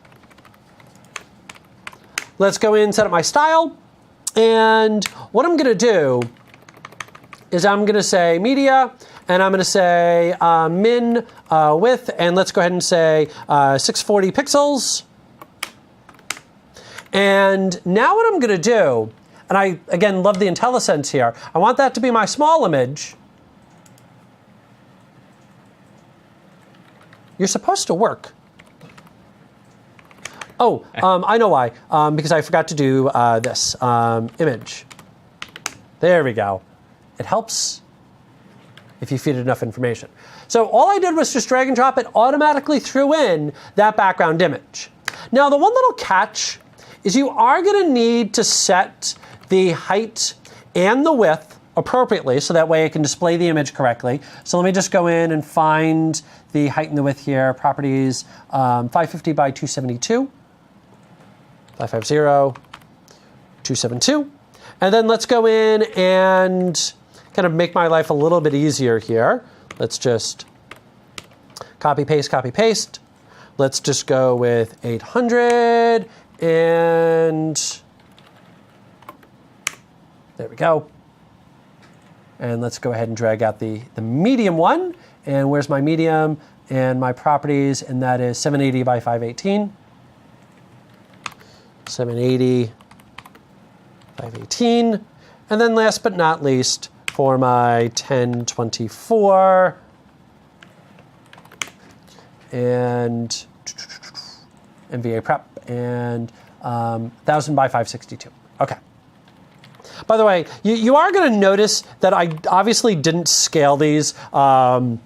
let's go in and set up my style, and what I'm going to do is I'm going to say media, and I'm going to say min width, and let's go ahead and say 640 pixels. And now what I'm going to do, and I, again, love the IntelliSense here. I want that to be my small image. You're supposed to work. Oh, I know why. Because I forgot to do this. Image. There we go. It helps if you feed it enough information. So all I did was just drag and drop it, automatically threw in that background image. Now the one little catch is you are going to need to set the height and the width appropriately so that way it can display the image correctly. So let me just go in and find the height and the width here. Properties 550 by 272, 550, 272. And then let's go in and kind of make my life a little bit easier here. Let's just copy, paste, copy, paste. Let's just go with 800 and there we go. And let's go ahead and drag out the medium one. And where's my medium and my properties? And that is 780 by 518. 780, 518. And then last but not least, for my 1024 and NVA prep and 1000 by 562. Okay. By the way, you are going to notice that I obviously didn't scale these kind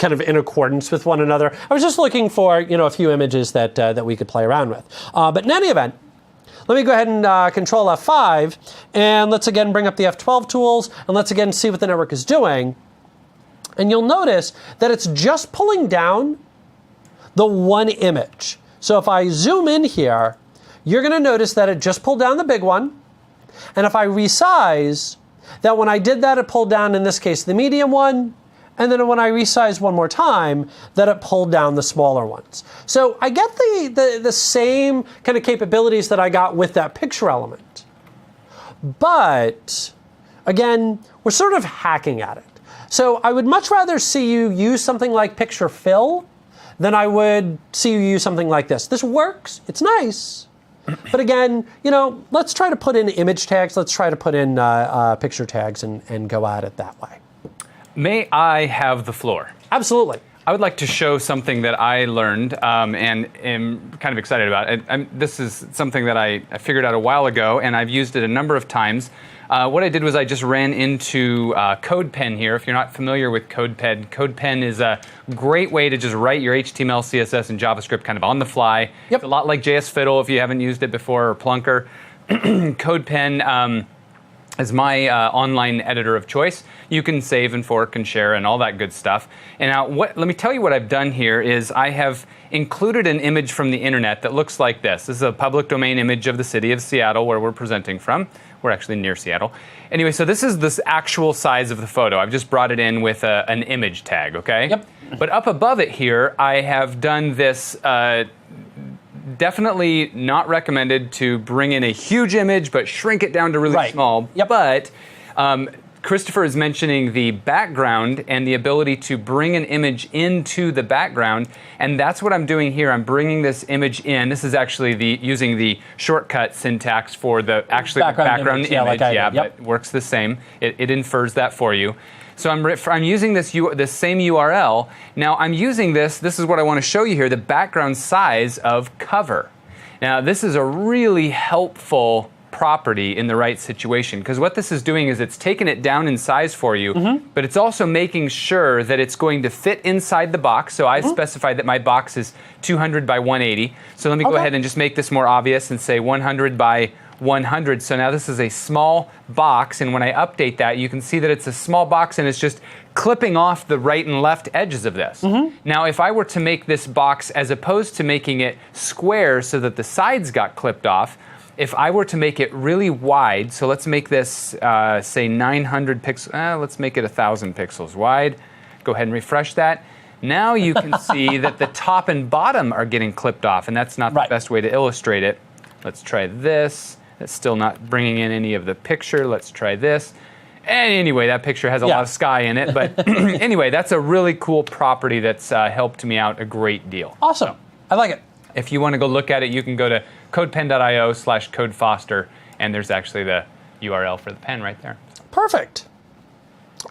of in accordance with one another. I was just looking for a few images that we could play around with. But in any event, let me go ahead and Control F5, and let's again bring up the F12 tools, and let's again see what the network is doing. And you'll notice that it's just pulling down the one image. So if I zoom in here, you're going to notice that it just pulled down the big one. And if I resize, that when I did that, it pulled down, in this case, the medium one. And then when I resize one more time, that it pulled down the smaller ones. So I get the same kind of capabilities that I got with that picture element. But again, we're sort of hacking at it. So I would much rather see you use something like Picture Fill than I would see you use something like this. This works, it's nice. But again, let's try to put in image tags. Let's try to put in picture tags and go at it that way. May I have the floor? Absolutely. I would like to show something that I learned and am kind of excited about. This is something that I figured out a while ago, and I've used it a number of times. What I did was I just ran into CodePen here. If you're not familiar with CodePen, CodePen is a great way to just write your HTML, CSS, and JavaScript kind of on the fly. Yep. It's a lot like JS Fiddle if you haven't used it before, or Plunker. CodePen is my online editor of choice. You can save and fork and share and all that good stuff. And now, let me tell you what I've done here is I have included an image from the internet that looks like this. This is a public domain image of the city of Seattle where we're presenting from. We're actually near Seattle. Anyway, so this is the actual size of the photo. I've just brought it in with an image tag, okay? Yep. But up above it here, I have done this definitely not recommended to bring in a huge image, but shrink it down to really small. Yep. But Christopher is mentioning the background and the ability to bring an image into the background, and that's what I'm doing here. I'm bringing this image in. This is actually using the shortcut syntax for the background image. But it works the same. It infers that for you. So I'm using this same URL. Now I'm using this is what I want to show you here, the background size of cover. Now this is a really helpful property in the right situation, because what this is doing is it's taking it down in size for you, but it's also making sure that it's going to fit inside the box. So I specified that my box is 200 by 180. So let me go ahead and just make this more obvious and say 100 by 100. So now this is a small box, and when I update that, you can see that it's a small box and it's just clipping off the right and left edges of this. Now, if I were to make this box, as opposed to making it square so that the sides got clipped off, if I were to make it really wide, so let's make this, say 900 pixels, let's make it 1,000 pixels wide. Go ahead and refresh that. Now you can see that the top and bottom are getting clipped off, and that's not the best way to illustrate it. Let's try this. It's still not bringing in any of the picture. Let's try this. And anyway, that picture has a lot of sky in it. But anyway, that's a really cool property that's helped me out a great deal. Awesome. So, I like it. If you want to go look at it, you can go to codepen.io/codefoster, and there's actually the URL for the pen right there. Perfect.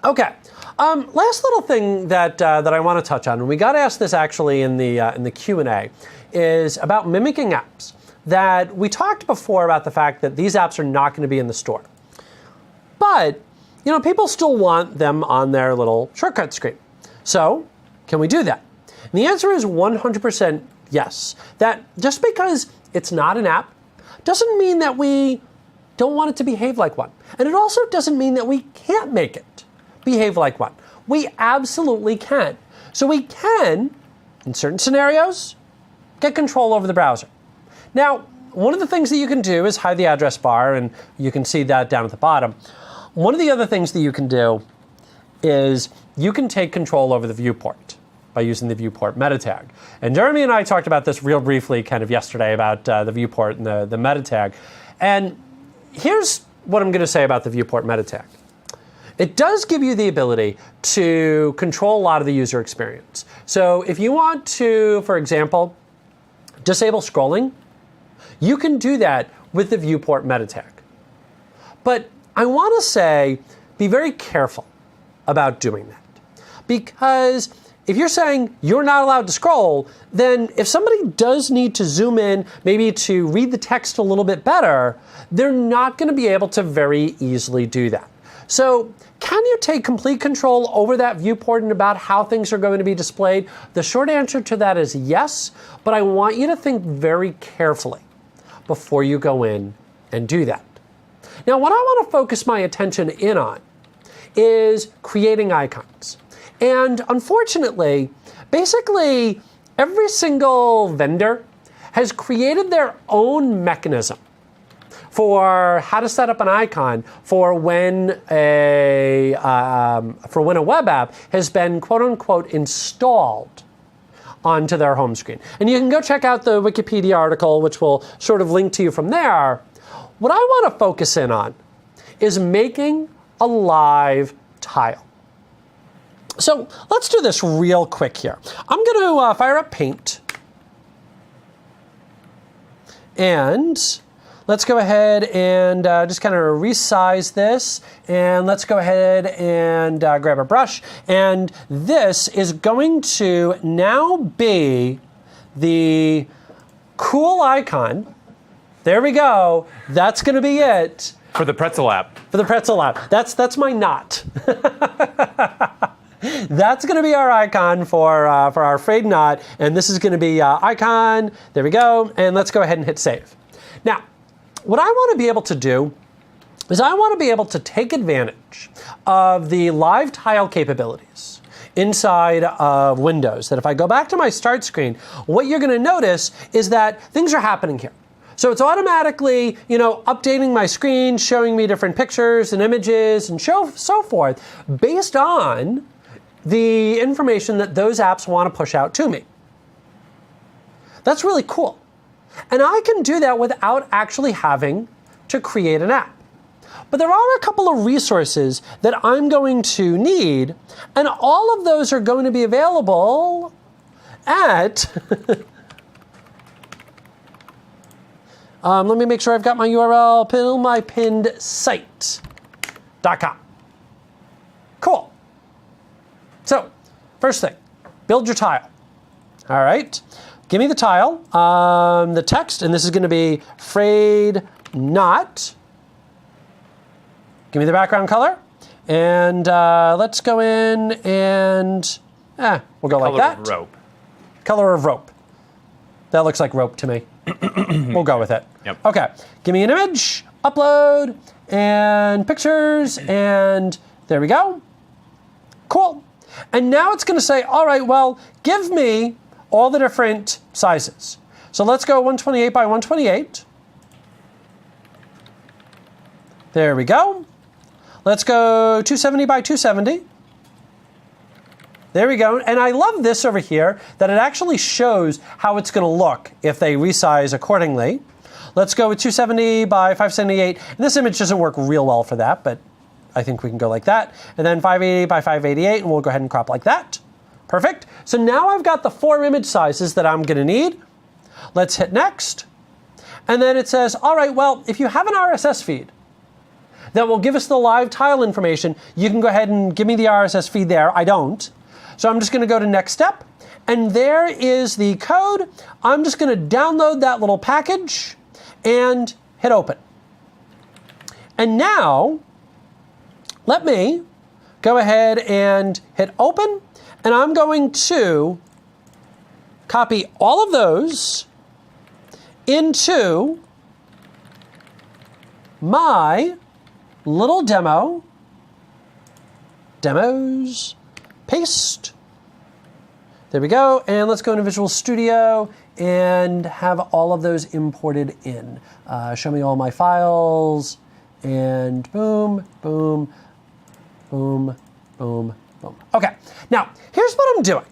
Okay. Last little thing that I want to touch on, and we got asked this actually in the Q&A, is about mimicking apps. That we talked before about the fact that these apps are not going to be in the store. But people still want them on their little shortcut screen. So, can we do that? And the answer is 100% yes. That just because it's not an app doesn't mean that we don't want it to behave like one. And it also doesn't mean that we can't make it behave like one. We absolutely can. So we can, in certain scenarios, get control over the browser. Now, one of the things that you can do is hide the address bar, and you can see that down at the bottom. One of the other things that you can do is you can take control over the viewport by using the viewport meta tag. And Jeremy and I talked about this real briefly kind of yesterday about the viewport and the meta tag. And here's what I'm going to say about the viewport meta tag. It does give you the ability to control a lot of the user experience. So if you want to, for example, disable scrolling, you can do that with the viewport meta tag. But I want to say, be very careful about doing that. Because if you're saying you're not allowed to scroll, then if somebody does need to zoom in, maybe to read the text a little bit better, they're not going to be able to very easily do that. So can you take complete control over that viewport and about how things are going to be displayed? The short answer to that is yes, but I want you to think very carefully before you go in and do that. Now, what I want to focus my attention in on is creating icons. And unfortunately, basically, every single vendor has created their own mechanism for how to set up an icon for when a web app has been quote unquote installed onto their home screen. And you can go check out the Wikipedia article, which will sort of link to you from there. What I want to focus in on is making a live tile. So let's do this real quick here. I'm going to fire up Paint. And let's go ahead and just kind of resize this. And let's go ahead and grab a brush. And this is going to now be the cool icon. There we go. That's going to be it. For the Pretzel app. For the Pretzel app. That's my knot. That's going to be our icon for our frayed knot. And this is going to be icon. There we go. And let's go ahead and hit save. Now, what I want to be able to do is I want to be able to take advantage of the live tile capabilities inside of Windows. That if I go back to my start screen, what you're going to notice is that things are happening here. So it's automatically, updating my screen, showing me different pictures and images and so forth based on the information that those apps want to push out to me. That's really cool. And I can do that without actually having to create an app. But there are a couple of resources that I'm going to need, and all of those are going to be available at let me make sure I've got my URL, PillMyPinnedSite.com. Cool. So, first thing, build your tile. All right. Give me the tile, the text, and this is going to be frayed knot. Give me the background color. And let's go in and, we'll go like that. Color of rope. Color of rope. That looks like rope to me. We'll go with it. Yep. Okay, give me an image, upload, and pictures, and there we go. Cool. And now it's going to say, all right, well, give me all the different sizes. So let's go 128 by 128. There we go. Let's go 270 by 270. There we go. And I love this over here, that it actually shows how it's going to look if they resize accordingly. Let's go with 270 by 578. And this image doesn't work real well for that, but I think we can go like that. And then 580 by 588, and we'll go ahead and crop like that. Perfect. So now I've got the 4 image sizes that I'm going to need. Let's hit next. And then it says, all right, well, if you have an RSS feed that will give us the live tile information, you can go ahead and give me the RSS feed there. I don't. So I'm just going to go to next step. And there is the code. I'm just going to download that little package and hit open. And now let me go ahead and hit open, and I'm going to copy all of those into my little demos, paste. There we go, and let's go into Visual Studio and have all of those imported in. Show me all my files, and boom, boom, boom, boom, boom. Okay, now here's what I'm doing.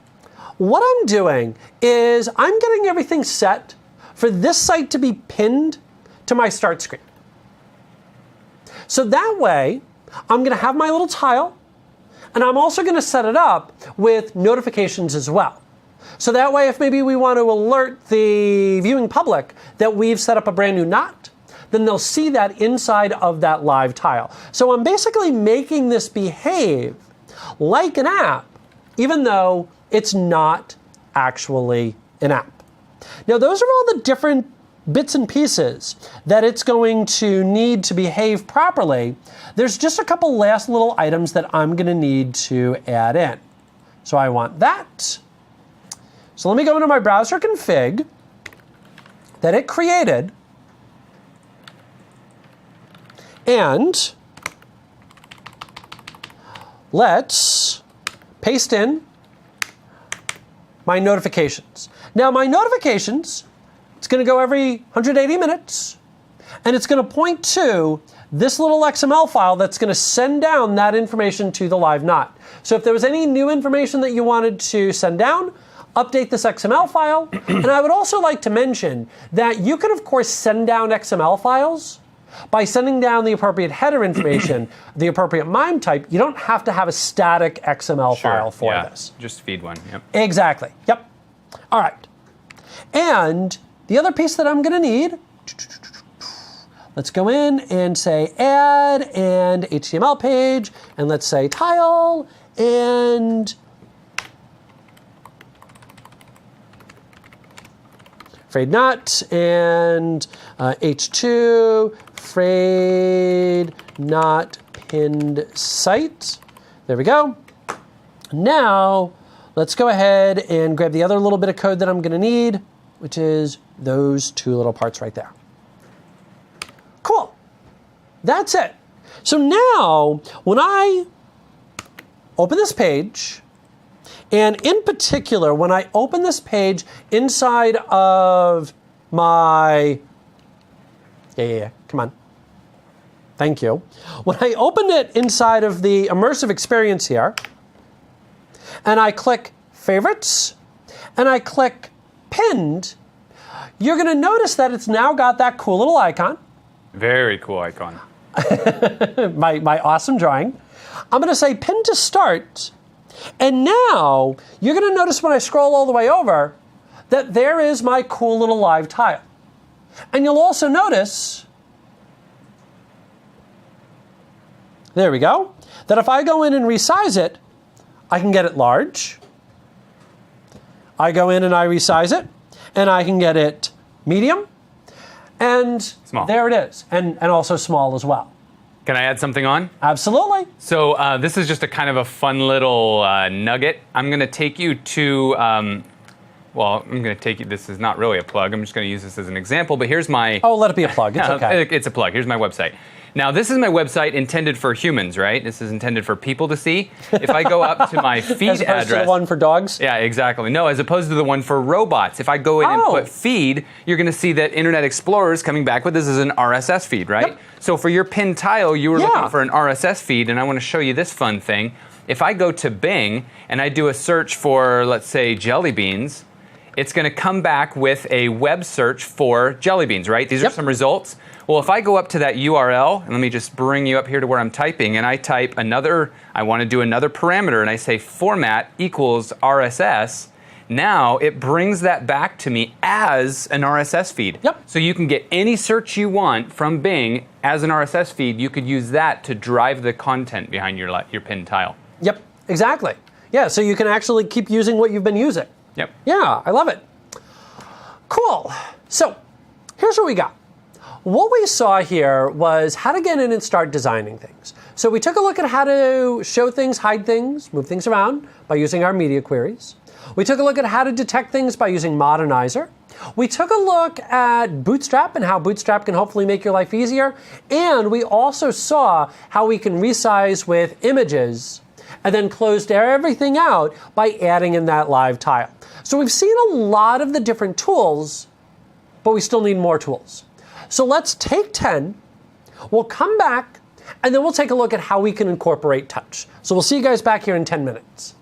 What I'm doing is I'm getting everything set for this site to be pinned to my start screen. So that way, I'm gonna have my little tile, and I'm also gonna set it up with notifications as well. So that way, if maybe we want to alert the viewing public that we've set up a brand new knot, then they'll see that inside of that live tile. So I'm basically making this behave like an app, even though it's not actually an app. Now, those are all the different bits and pieces that it's going to need to behave properly. There's just a couple last little items that I'm going to need to add in. So I want that. So let me go into my browser config that it created, and let's paste in my notifications. Now my notifications, it's going to go every 180 minutes, and it's going to point to this little XML file that's going to send down that information to the live knot. So if there was any new information that you wanted to send down, update this XML file. And I would also like to mention that you can, of course, send down XML files by sending down the appropriate header information, the appropriate MIME type. You don't have to have a static XML file for this. Just feed one. Yep. Exactly. Yep. All right. And the other piece that I'm going to need, let's go in and say add and HTML page, and let's say tile and frayed knot and H2 frayed knot pinned site. There we go. Now let's go ahead and grab the other little bit of code that I'm going to need, which is those two little parts right there. Cool. That's it. So now when I open this page, and in particular, when I open this page inside of my, come on. Thank you. When I open it inside of the immersive experience here, and I click favorites, and I click pinned, you're going to notice that it's now got that cool little icon. Very cool icon. my awesome drawing. I'm going to say pin to start. And now you're going to notice when I scroll all the way over that there is my cool little live tile. And you'll also notice, there we go, that if I go in and resize it, I can get it large. I go in and I resize it, and I can get it medium, and small. There it is, and also small as well. Can I add something on? Absolutely. So this is just a kind of a fun little nugget. I'm going to take you to, I'm going to take you, this is not really a plug. I'm just going to use this as an example, but here's my... Oh, let it be a plug. It's okay. It's a plug. Here's my website. Now, this is my website intended for humans, right? This is intended for people to see. If I go up to my feed as opposed address... to the one for dogs? Yeah, exactly. No, as opposed to the one for robots. If I go in and put feed, you're going to see that Internet Explorer is coming back with this as an RSS feed, right? Yep. So for your pinned tile, you were looking for an RSS feed, and I want to show you this fun thing. If I go to Bing and I do a search for, let's say, jelly beans, it's going to come back with a web search for jelly beans, right? These are some results. Well, if I go up to that URL, and let me just bring you up here to where I'm typing, and I type another, I want to do another parameter, and I say format equals RSS, now it brings that back to me as an RSS feed. Yep. So you can get any search you want from Bing as an RSS feed. You could use that to drive the content behind your pinned tile. Yep, exactly. Yeah, so you can actually keep using what you've been using. Yep. Yeah, I love it. Cool. So here's what we got. what we saw here was how to get in and start designing things. So we took a look at how to show things, hide things, move things around by using our media queries. We took a look at how to detect things by using Modernizer. We took a look at Bootstrap and how Bootstrap can hopefully make your life easier. And we also saw how we can resize with images and then closed everything out by adding in that live tile. So we've seen a lot of the different tools, but we still need more tools. So let's take 10, we'll come back, and then we'll take a look at how we can incorporate touch. So we'll see you guys back here in 10 minutes.